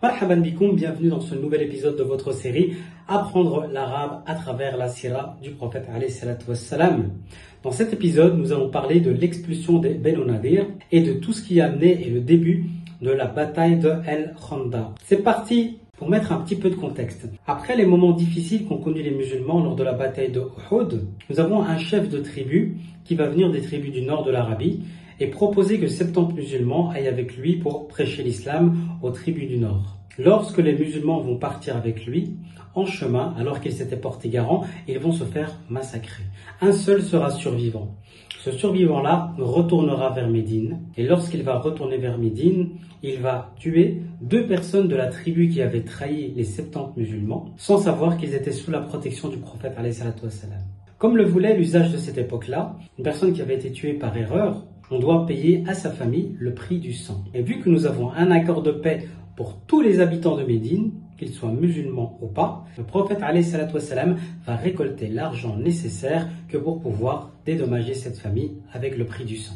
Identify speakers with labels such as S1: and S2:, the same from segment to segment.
S1: Marhaban bikoum, bienvenue dans ce nouvel épisode de votre série Apprendre l'arabe à travers la sira du prophète alayhi salatu wassalam. Dans cet épisode, nous allons parler de l'expulsion des Banu Nadir et de tout ce qui a amené et le début de la bataille de El Khandaq. C'est parti pour mettre un petit peu de contexte. Après les moments difficiles qu'ont connus les musulmans lors de la bataille de Uhud, nous avons un chef de tribu qui va venir des tribus du nord de l'Arabie et proposer que 70 musulmans aillent avec lui pour prêcher l'islam aux tribus du nord. Lorsque les musulmans vont partir avec lui, en chemin, alors qu'ils s'étaient portés garant, ils vont se faire massacrer. Un seul sera survivant. Ce survivant-là retournera vers Médine, et lorsqu'il va retourner vers Médine, il va tuer 2 personnes de la tribu qui avaient trahi les 70 musulmans, sans savoir qu'ils étaient sous la protection du prophète alayhi salatu wassalam. Comme le voulait l'usage de cette époque-là, une personne qui avait été tuée par erreur, on doit payer à sa famille le prix du sang. Et vu que nous avons un accord de paix pour tous les habitants de Médine, qu'ils soient musulmans ou pas, le prophète alayhi salatu wassalam va récolter l'argent nécessaire que pour pouvoir dédommager cette famille avec le prix du sang.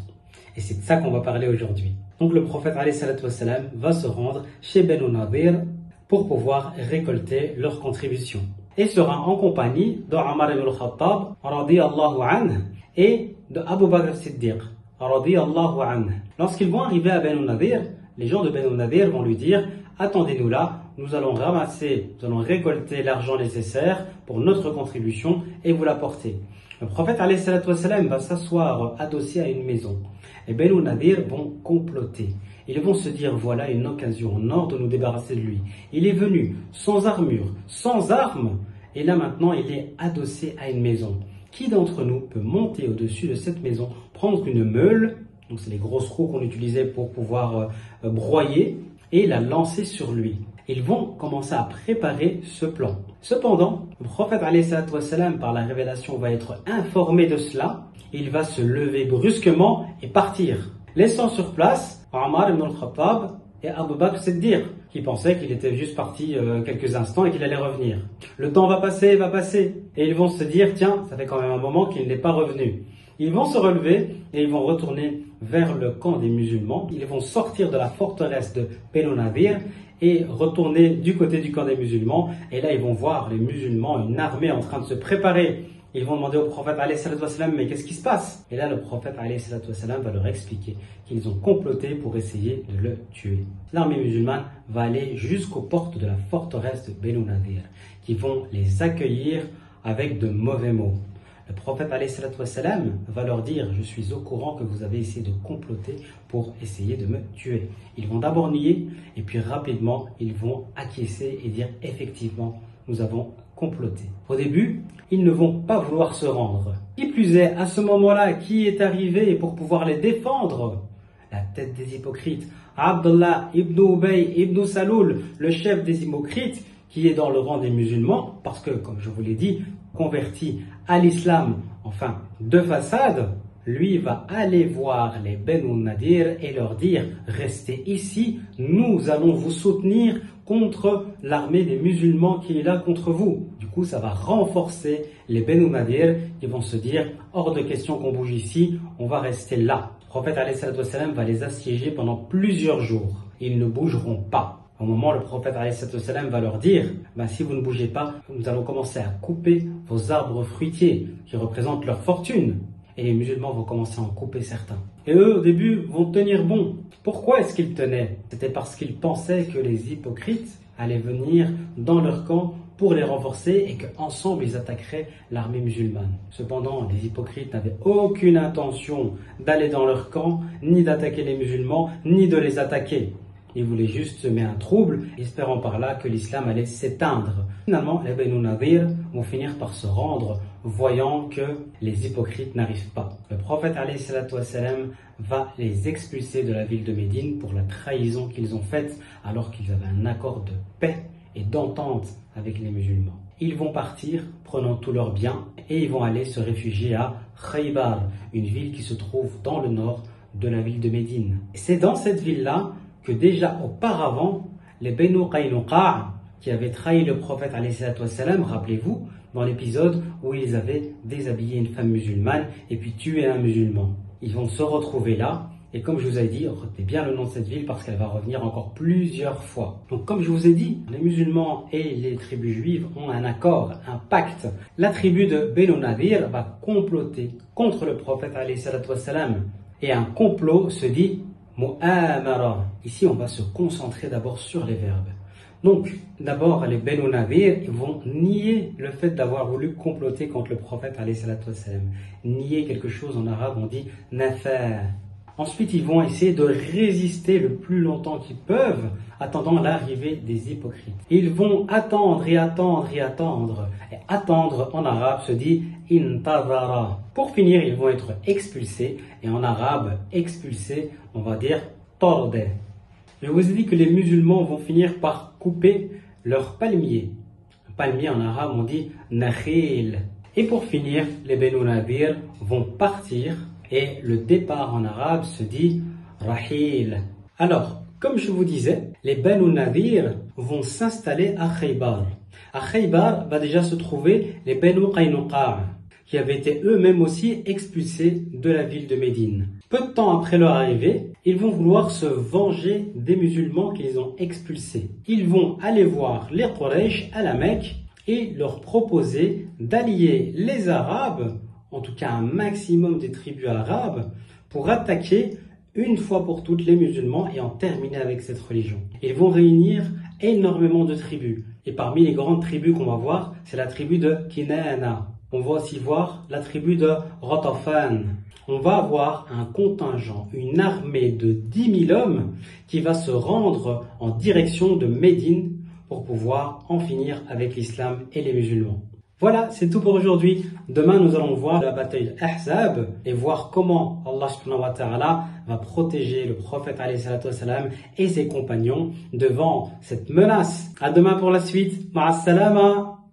S1: Et c'est de ça qu'on va parler aujourd'hui. Donc le prophète alayhi salatu wassalam va se rendre chez Banu Nadir pour pouvoir récolter leur contribution. Et sera en compagnie de Omar ibn al-Khattab radiyallahu anhu et de Abu Bakr as-Siddiq radiyallahu anhu. Lorsqu'ils vont arriver à Banu Nadir, les gens de Banu Nadir vont lui dire « Attendez-nous là, nous allons récolter l'argent nécessaire pour notre contribution et vous l'apporter. » Le prophète alayhi salatu wassalam va s'asseoir adossé à une maison. Et Banu Nadir vont comploter. Ils vont se dire « Voilà une occasion en or de nous débarrasser de lui. Il est venu sans armure, sans armes, et là maintenant il est adossé à une maison. Qui d'entre nous peut monter au-dessus de cette maison, prendre une meule, donc c'est les grosses roues qu'on utilisait pour pouvoir broyer, et la lancer sur lui. » Ils vont commencer à préparer ce plan. Cependant, le prophète alayhi salatu wassalam, par la révélation, va être informé de cela. Il va se lever brusquement et partir, laissant sur place Omar ibn al-Khattab et Abu Bakr as-Siddiq, qui pensaient qu'il était juste parti quelques instants et qu'il allait revenir. Le temps va passer, et ils vont se dire, tiens, ça fait quand même un moment qu'il n'est pas revenu. Ils vont se relever et ils vont retourner vers le camp des musulmans. Ils vont sortir de la forteresse de Banu Nadir et retourner du côté du camp des musulmans. Et là, ils vont voir les musulmans, une armée en train de se préparer. Ils vont demander au prophète alayhi salatu wassalam, mais qu'est-ce qui se passe? Et là, le prophète alayhi salatu wassalam va leur expliquer qu'ils ont comploté pour essayer de le tuer. L'armée musulmane va aller jusqu'aux portes de la forteresse de Banu Nadir, qui vont les accueillir avec de mauvais mots. Le prophète alayhi salatu wassalam va leur dire « Je suis au courant que vous avez essayé de comploter pour essayer de me tuer. » Ils vont d'abord nier et puis rapidement ils vont acquiescer et dire « Effectivement, nous avons comploté. » Au début, ils ne vont pas vouloir se rendre. Qui plus est, à ce moment-là, qui est arrivé pour pouvoir les défendre? La tête des hypocrites, Abdullah ibn Ubay ibn Saloul, le chef des hypocrites, qui est dans le rang des musulmans, parce que, comme je vous l'ai dit, converti à l'islam, enfin de façade, lui va aller voir les Banu Nadir et leur dire « Restez ici, nous allons vous soutenir contre l'armée des musulmans qui est là contre vous. » Du coup, ça va renforcer les Banu Nadir qui vont se dire « Hors de question qu'on bouge ici, on va rester là. » Le prophète alayhi salatu wassalam va les assiéger pendant plusieurs jours. Ils ne bougeront pas. Au moment où le prophète alayhi salatu wassalam va leur dire si vous ne bougez pas, nous allons commencer à couper vos arbres fruitiers qui représentent leur fortune. Et les musulmans vont commencer à en couper certains. Et eux, au début, vont tenir bon. Pourquoi est-ce qu'ils tenaient? C'était parce qu'ils pensaient que les hypocrites allaient venir dans leur camp pour les renforcer et qu'ensemble ils attaqueraient l'armée musulmane. Cependant, les hypocrites n'avaient aucune intention d'aller dans leur camp, ni d'attaquer les musulmans, ni de les attaquer. Ils voulaient juste semer un trouble, espérant par là que l'islam allait s'éteindre. Finalement, les Banu Nadir vont finir par se rendre, voyant que les hypocrites n'arrivent pas. Le prophète alayhi salatu wassalam va les expulser de la ville de Médine pour la trahison qu'ils ont faite alors qu'ils avaient un accord de paix et d'entente avec les musulmans. Ils vont partir, prenant tous leurs biens, et ils vont aller se réfugier à Khaybar, une ville qui se trouve dans le nord de la ville de Médine. C'est dans cette ville-là que déjà auparavant, les Banu Qaynuqa, qui avaient trahi le prophète alayhi salatu wassalam, rappelez-vous, dans l'épisode où ils avaient déshabillé une femme musulmane et puis tué un musulman. Ils vont se retrouver là Et comme je vous ai dit, retenez bien le nom de cette ville parce qu'elle va revenir encore plusieurs fois. Donc comme je vous ai dit, les musulmans et les tribus juives ont un accord, un pacte. La tribu de Banu Nadir va comploter contre le prophète alayhi salatu wassalam. Et un complot se dit mu'amara. Ici, on va se concentrer d'abord sur les verbes. Donc, d'abord, les Banu Nadir vont nier le fait d'avoir voulu comploter contre le prophète alayhi salatu wassalam. Nier quelque chose en arabe, on dit nafa. Ensuite, ils vont essayer de résister le plus longtemps qu'ils peuvent, attendant l'arrivée des hypocrites. Ils vont attendre et attendre et attendre. Et attendre en arabe se dit intazara. Pour finir, ils vont être expulsés. Et en arabe, expulsés, on va dire torde. Je vous ai dit que les musulmans vont finir par couper leur palmier. Un palmier en arabe, on dit nakhil. Et pour finir, les Banu Nadir vont partir. Et le départ en arabe se dit rahil. Alors, comme je vous disais, les Banu Nadir vont s'installer à Khaybar. À Khaybar va déjà se trouver les Banu Qaynuqa, qui avaient été eux-mêmes aussi expulsés de la ville de Médine. Peu de temps après leur arrivée, ils vont vouloir se venger des musulmans qu'ils ont expulsés. Ils vont aller voir les Quraysh à la Mecque et leur proposer d'allier les Arabes, en tout cas un maximum des tribus arabes, pour attaquer une fois pour toutes les musulmans et en terminer avec cette religion. Ils vont réunir énormément de tribus. Et parmi les grandes tribus qu'on va voir, c'est la tribu de Kinana. On va aussi voir la tribu de Ghatafan. On va avoir un contingent, une armée de 10 000 hommes qui va se rendre en direction de Médine pour pouvoir en finir avec l'islam et les musulmans. Voilà, c'est tout pour aujourd'hui. Demain, nous allons voir la bataille Ahzab et voir comment Allah subhanahu wa ta'ala va protéger le prophète alayhi salatu wassalam et ses compagnons devant cette menace. À demain pour la suite. Ma'as salama.